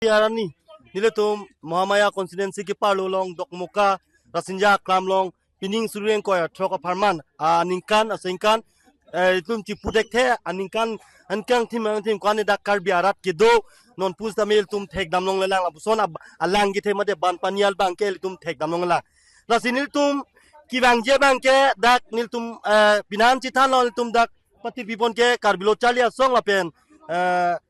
Yarani niletum Mahamaya constituency ki parlolong dokmuka rasinja kramlong pining suruen koya troka parman aningkan asingkan itum cipudek the aningkan ankang tim kwane dakar biarat kido non pus tamil tum thek damlong lelang abuson alang githe made ban panial bangke tum thek damlong la rasinil tum kibangje bangke dak nil tum binan chitan lol tum dak pati pipon ke karbilo chalia song lapen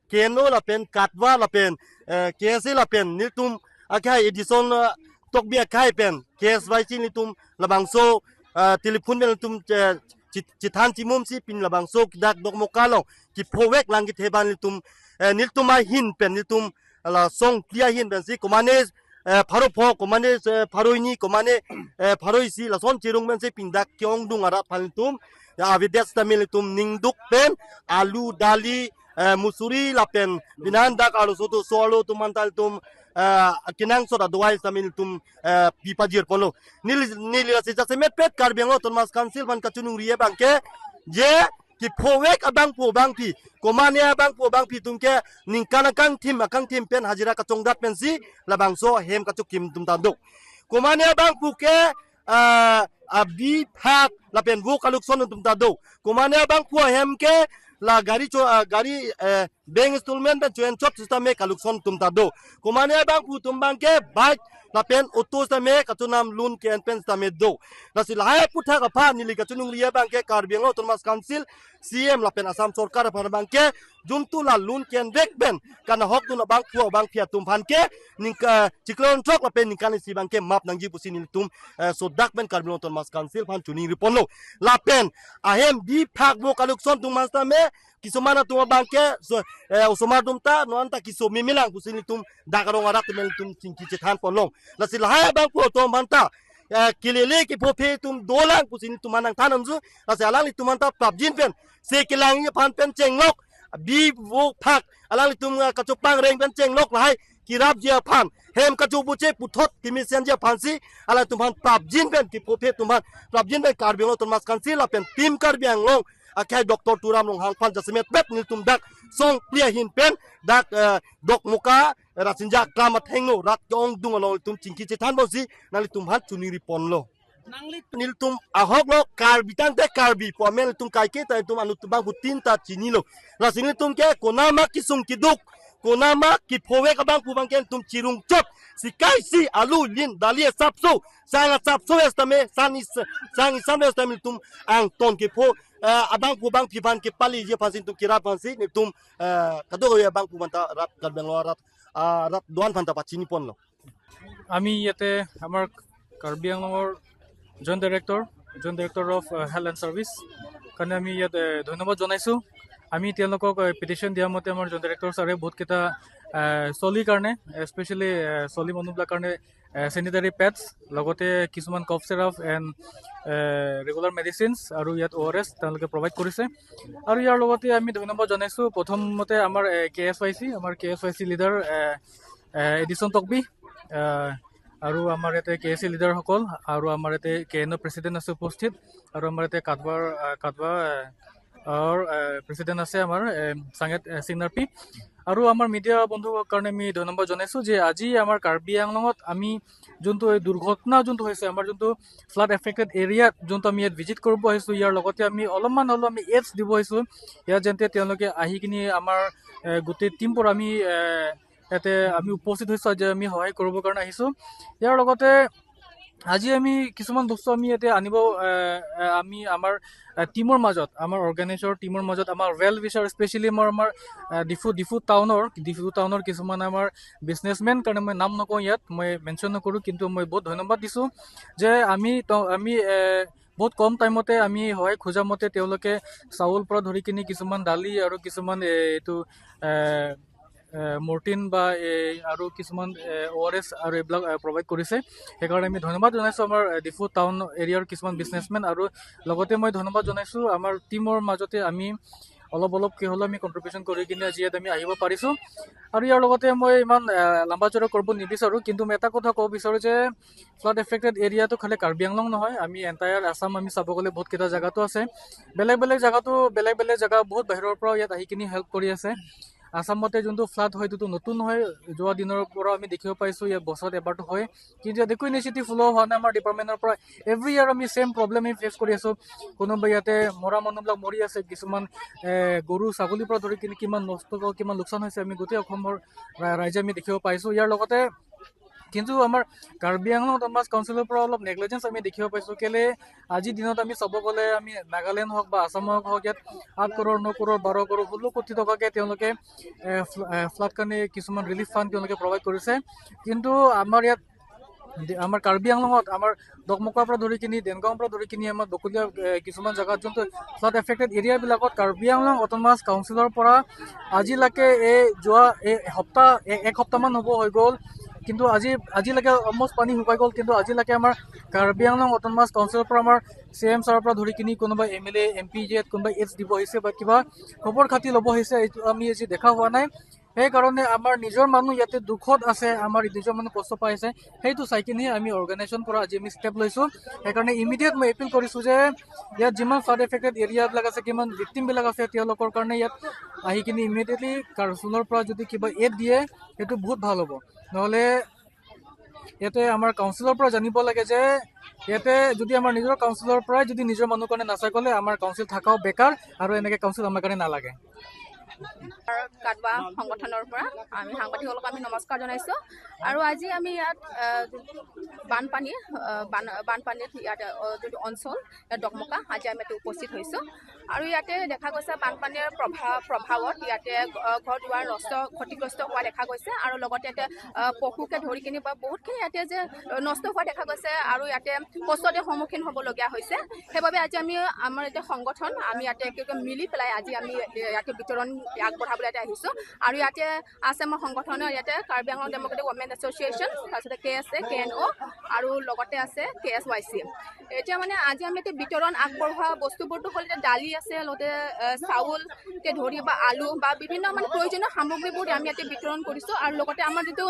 keno lapen katwa lapen KSC lapen niltum akai edison tokbia kai pen KSY chi niltum labangso telepon men niltum chitan chimum si pin labangso dak dokmokalo ki powek langit heban niltum hin pen niltum la song clear hin ben si komane pharo pho komane pharoini komane pharoisi la son chirung men si pin dak kyong dung ara phaltum avides tamil niltum ningduk pen alu dali musuri lapen binan dak alu soto solo tumantal tum kinang soda duai samin tum pipajir polo nil sisa semet pet karbengo Thomas Council ban kachunung rie bangke je ki powek abang po bangpi komane abang po bangpi tumke ningkana kang tim pen hajira kachongdat pensi labangso hem kachukim tum tanduk komane abang puke abi phak lapen vu kalukson tum tado komane abang po hem ke la gari bank installment ben join chop system me kalukson tum tado komane bang pu tum bang ke bike la pen auto system me katunam loan ke pen system do la sil hai putha ka pha nili katunung liya bang ke karbengo Thomas Council CM la pen Assam sarkar par bang ke juntu la loan ken bek ben kana hok tu na bang pu bang phia tum phan ke ning chiklon chok la pen ning kan si bang ke map nangji pusin nil tum so dak ben karbengo Thomas Council phan chuni riponlo la pen ahem di phak bo kalukson tum master me kisomana tuma bangke usomar dumta noanta kiso mimilang kusini tum dakarong arak tumel tum cingki cetan polong lasil haya bang po tom banta kilele ki pope tum dolang kusini tumanang tanam zu lasil alang li tumanta pabjin pen se kilang pan pen cenglok bi wo phak alang li tum kacupang reng pen cenglok lahai kirap jia pan hem kacubuce puthot kimisian jia pansi alang tuman pabjin pen ki pope tuman pabjin pen karbiang Thomas Council la pen tim karbiang long akai doktor turam long hang pan jasemet bet niltum dak song clear hin pen dak dok muka rasinja klamat hengno rat jong dung lo tum cingki cetan bosi nalitum hat chuniri ponlo niltum ahok lo karbitan te karbi pomel tum kaike ta tum anu tubang hutin ta chinilo rasiniltum ke konama kisung kiduk konama ki phowe ka bang pubang ken tum chirung chop sikai si alu lin dalie sapso sanga sapso estame sang estame tum ang ton ke pho abang pubang pipan ke pali je pasin tum kira pansi ni tum kado ya bang pubanta rat kalbeng rat rat doan phanta pachini ponlo ami yate amar Karbi Anglongor Joint Director of Health and Service kane ami yate dhonnobad jonaisu আমি তেওঁলোকক petition দিয়া মতে আমাৰ জন director ছাৰে বহুত কেইটা চলি কাৰণে স্পেচিয়েলি চলি মানুহবিলাক কাৰণে চেনিটাৰী পেডছ লগতে কিছুমান কফ চিৰাপ এণ্ড ৰেগুলাৰ মেডিচিনছ আৰু ইয়াত ORS তেওঁলোকে প্ৰভাইড কৰিছে আৰু ইয়াৰ লগতে আমি ধন্যবাদ জনাইছোঁ প্ৰথমতে আমাৰ KSYC লিডাৰ এডিছন তকবি আৰু আমাৰ ইয়াতে KSC লিডাৰসকল আৰু আমাৰ ইয়াতে KNO প্ৰেচিডেণ্ট আছে উপস্থিত আৰু আমাৰ ইয়াতে কাটবা প্ৰেচিডেণ্ট আছে আমাৰ চাঙেত চিগনাৰপি আৰু আমাৰ মিডিয়া বন্ধুৰ কাৰণে আমি ধন্যবাদ জনাইছোঁ যে আজি আমাৰ কাৰ্বি আংলঙত আমি যোনটো এই দুৰ্ঘটনা যোনটো হৈছে আমাৰ যোনটো ফ্লাড এফেক্টেড এৰিয়াত যোনটো আমি ইয়াত ভিজিট কৰিব আহিছোঁ ইয়াৰ লগতে আমি অলপমান হ'লেও আমি এডছ দিব আহিছোঁ ইয়াত যেনে তেওঁলোকে আহি কিনি আমাৰ গোটেই টিমবোৰ আমি ইয়াতে আমি উপস্থিত হৈছোঁ যে আমি সহায় কৰিবৰ কাৰণে আহিছোঁ ইয়াৰ লগতে আজি আমি কিছুমান বস্তু আমি ইয়াতে আনিব আমি আমাৰ টিমৰ মাজত আমাৰ অৰ্গেনাইজৰ টিমৰ মাজত আমাৰ ৱেল উইচাৰ স্পেচিয়েলি আমাৰ ডিফু টাউনৰ কিছুমান আমাৰ বিজনেছমেন কাৰণে মই নাম নকওঁ ইয়াত মই মেনশ্যন নকৰোঁ কিন্তু মই বহুত ধন্যবাদ দিছোঁ যে আমি বহুত কম টাইমতে আমি সহায় খোজা মতে তেওঁলোকে চাউল পৰা ধৰি কিনি কিছুমান দালি আৰু কিছুমান এইটো মৰ্টিন বা আৰু কিছুমান ORS আৰু এইবিলাক প্ৰভাইড কৰিছে সেইকাৰণে আমি ধন্যবাদ জনাইছোঁ আমাৰ ডিফু টাউন এৰিয়াৰ কিছুমান বিজনেছমেন আৰু লগতে মই ধন্যবাদ জনাইছোঁ আমাৰ টিমৰ মাজতে আমি অলপকৈ হ'লেও আমি কণ্ট্ৰিবিউশ্যন কৰি কিনে আজি ইয়াত আমি আহিব পাৰিছোঁ আৰু ইয়াৰ লগতে মই ইমান লম্বা চৌৰা কৰিব নিবিচাৰোঁ কিন্তু মই এটা কথা ক'ব বিচাৰোঁ যে ফ্লাড এফেক্টেড এৰিয়াটো খালি কাৰ্বি আংলং নহয় আমি এণ্টায়াৰ আছাম আমি চাব গ'লে বহুত কেইটা জেগাতো আছে বেলেগ বেলেগ জেগা বহুত বাহিৰৰ পৰাও ইয়াত আহি কিনি হেল্প কৰি আছে আসামতে যোনটো ফ্লাড হয় এইটো নতুন হয় যোৱা দিনৰ পৰা আমি দেখিব পাইছোঁ ইয়াত বছৰত এবাৰটো হয় কিন্তু ইয়াত একো ইনিচিয়েটিভ ফ'ল' হোৱা নাই আমাৰ ডিপাৰ্টমেণ্টৰ পৰা এভৰি ইয়াৰ আমি ছেম প্ৰব্লেম আমি ফেচ কৰি আছোঁ কোনোবা ইয়াতে মৰা মানুহবিলাক মৰি আছে কিছুমান গৰু ছাগলীৰ পৰা ধৰি কিনে কিমান নষ্ট কিমান লোকচান হৈছে আমি গোটেই অসমৰ ৰাইজে আমি দেখিব পাইছোঁ ইয়াৰ লগতে কিন্তু আমাৰ কাৰ্বি আংলং অট'নমাছ কাউন্সিলৰ পৰা অলপ নেগলিজেঞ্চ আমি দেখিব পাইছোঁ কেলে আজিৰ দিনত আমি চাব গ'লে আমি নাগালেণ্ড হওক বা আসামৰ হওক ইয়াত 8 কৰোৰ 9 কৰোৰ 12 কৰোৰ 16 কোটি টকাকৈ তেওঁলোকে ফ্লাড কাৰণে কিছুমান ৰিলিফ ফাণ্ড তেওঁলোকে প্ৰভাইড কৰিছে কিন্তু আমাৰ ইয়াত আমাৰ কাৰ্বি আংলঙত আমাৰ দকমকাৰ পৰা ধৰি কিনি দেনগাঁৱৰ পৰা ধৰি কিনি আমাৰ বকলীয়া কিছুমান জেগাত যোনটো ফ্লাড এফেক্টেড এৰিয়াবিলাকত কাৰ্বি আংলং অট'নমাছ কাউন্সিলৰ পৰা আজিলৈকে যোৱা এক সপ্তাহমান হ'ব হৈ গ'ল কিন্তু আজিলৈকে অলমষ্ট পানী শুকাই গ'ল কিন্তু আজিলৈকে আমাৰ কাৰ্বি আংলং অট'নমাছ কাউন্সিলৰ পৰা আমাৰ CM ছাৰৰ পৰা ধৰি কিনি কোনোবা MLA MP কোনোবা এইডছ দিব আহিছে বা কিবা খবৰ খাতি ল'ব আহিছে এইটো আমি আজি দেখা হোৱা নাই সেইকাৰণে আমাৰ নিজৰ মানুহ ইয়াতে দুখত আছে আমাৰ নিজৰ মানুহ কষ্ট পাই আছে সেইটো চাই কিনি আমি অৰ্গেনাইজেশ্যন পৰা আজি আমি ষ্টেপ লৈছোঁ সেইকাৰণে ইমিডিয়েট মই এপিল কৰিছোঁ যে ইয়াত যিমান ফ্লাড এফেক্টেড এৰিয়াবিলাক আছে কিমান ভিক্টিমবিলাক আছে তেওঁলোকৰ কাৰণে ইয়াত আহি কিনি ইমিডিয়েটলি কাউন্সিলৰ পৰা যদি কিবা এড দিয়ে সেইটো বহুত ভাল হ'ব নহ'লে ইয়াতে আমাৰ কাউন্সিলৰ পৰা জানিব লাগে যে ইয়াতে যদি আমাৰ নিজৰ কাউন্সিলৰ পৰাই যদি নিজৰ মানুহ কাৰণে নাচাই গ'লে আমাৰ কাউন্সিল থকাও বেকাৰ আৰু এনেকৈ কাউন্সিল আমাৰ কাৰণে নালাগে কাটবা সংগঠনৰ পৰা আমি সাংবাদিকসকলক আমি নমস্কাৰ জনাইছোঁ আৰু আজি আমি ইয়াত বানপানীত ইয়াত যোনটো অঞ্চল ইয়াত দকমকা আজি আমি ইয়াতে উপস্থিত হৈছোঁ আৰু ইয়াতে দেখা গৈছে বানপানীৰ প্ৰভাৱত ইয়াতে ঘৰ দুৱাৰ ক্ষতিগ্ৰস্ত হোৱা দেখা গৈছে আৰু লগতে ইয়াতে পশুকে ধৰি কিনি বা বহুতখিনি ইয়াতে যে নষ্ট হোৱা দেখা গৈছে আৰু ইয়াতে কষ্টতে সন্মুখীন হ'বলগীয়া হৈছে সেইবাবে আজি আমি আমাৰ এতিয়া সংগঠন আমি ইয়াতে একেলগে মিলি পেলাই আজি আমি ইয়াতে বিতৰণ আগবঢ়াবলৈ ইয়াতে আহিছোঁ আৰু ইয়াতে আছে আমাৰ সংগঠনৰ ইয়াতে Karbi Anglong democratic women association তাৰপিছতে KSA KNO আৰু লগতে আছে KSYC এতিয়া মানে আজি আমি এতিয়া বিতৰণ আগবঢ়োৱা বস্তুবোৰটো হ'ল এতিয়া দালি আছে লগতে চাউলকে ধৰি বা আলু বা বিভিন্ন মানে প্ৰয়োজনীয় সামগ্ৰীবোৰ আমি ইয়াতে বিতৰণ কৰিছোঁ আৰু লগতে আমাৰ যিটো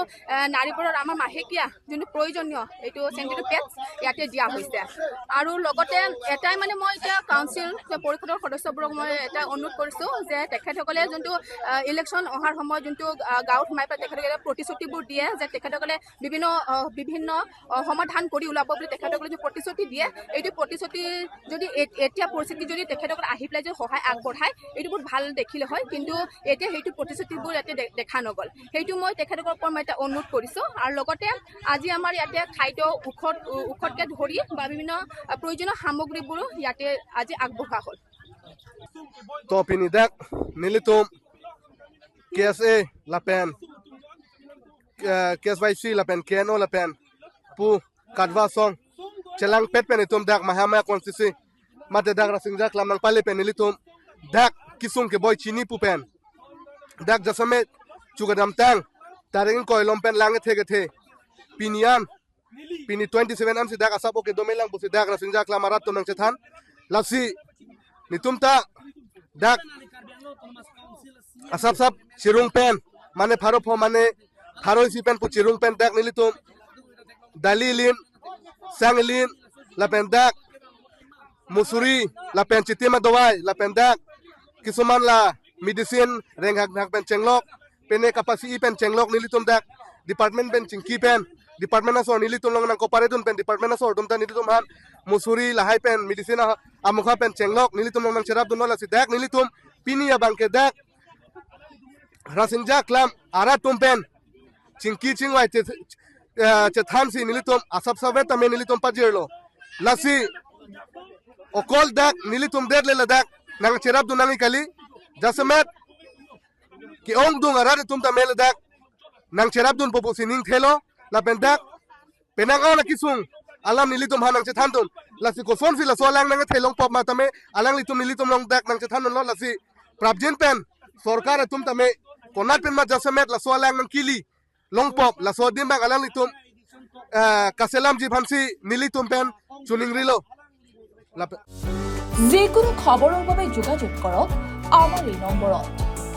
নাৰীবোৰৰ আমাৰ মাহেকীয়া যোনটো প্ৰয়োজনীয় এইটো চেনিটেৰী পেডছ ইয়াতে দিয়া হৈছে আৰু লগতে এটাই মানে মই এতিয়া কাউন্সিল পৰিষদৰ সদস্যবোৰক মই এটা অনুৰোধ কৰিছোঁ যে তেখেতসকলে যোনটো ইলেকশ্যন অহাৰ সময়ত যোনটো গাঁৱত সোমাই পেলাই তেখেতসকলে প্ৰতিশ্ৰুতিবোৰ দিয়ে যে তেখেতসকলে বিভিন্ন সমাধান কৰি ওলাব বুলি তেখেতসকলে যদি প্ৰতিশ্ৰুতি দিয়ে এইটো প্ৰতিশ্ৰুতি যদি এতিয়া পৰিস্থিতি যদি তেখেতসকলে আহি পেলাই যদি সহায় আগবঢ়ায় এইটো বহুত ভাল দেখিলে হয় কিন্তু এতিয়া সেইটো প্ৰতিশ্ৰুতিবোৰ ইয়াতে দেখা নগ'ল সেইটো মই তেখেতসকলৰ পৰা মই এটা অনুৰোধ কৰিছোঁ আৰু লগতে আজি আমাৰ ইয়াতে খাদ্য ঔষধকে ধৰি বা বিভিন্ন প্ৰয়োজনীয় সামগ্ৰীবোৰো ইয়াতে আজি আগবঢ়োৱা হ'ল Topinidak nilitum KSA lapen KSYC lapen KNO lapen pu kadwa song chelang pet penitum dak mahama konstitusi mate dak rasingja klam nang pale penilitum dak kisung ke boy chini pu pen dak jasame chugadam tang taring koilom pen lange thege the pinian pini 27 am si dak asapo ke domelang bu si dak rasingja klam arat tum nang chethan lasi nitumta dak asap chirung pen mane pharo mane pharo si pen pu chirung pen dak nilitum dalilin sanglin la pen dak musuri la pen chitima dawai la pen dak kisuman la medicine renghak dak pen chenglok pene kapasi pen chenglok nilitum dak department pen chingki pen department asor nilitum long nang koparedun pen department asor tumta nilitum han musuri lahai pen medicine amukha pen chenglok nilitum long nang cherap dun la si dak nilitum pini abang ke dak rasinja klam ara tumpen chingki chingwai chethan si nilitum asap sabe tame nilitum pajirlo lasi okol dak nilitum der le dak nang cherap dun nang ikali jasamet ki ong dung ara tum tame le dak nang cherap dun popo sining thelo la pendak penang ana kisung alam nilitum hanang chethan dun lasi ko son fila so lang nang thelong pop ma tame alang litum nilitum long dak nang chethan lo lasi prabjen pen sorkar tum tame konat pen ma jasamet la so lang nang kili long pop la so dim bang alang litum kaselam ji bhamsi nilitum pen chuning rilo যিকোনো খবৰৰ বাবে যোগাযোগ কৰক আমাৰ এই নম্বৰত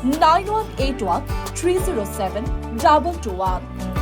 9181 307 2221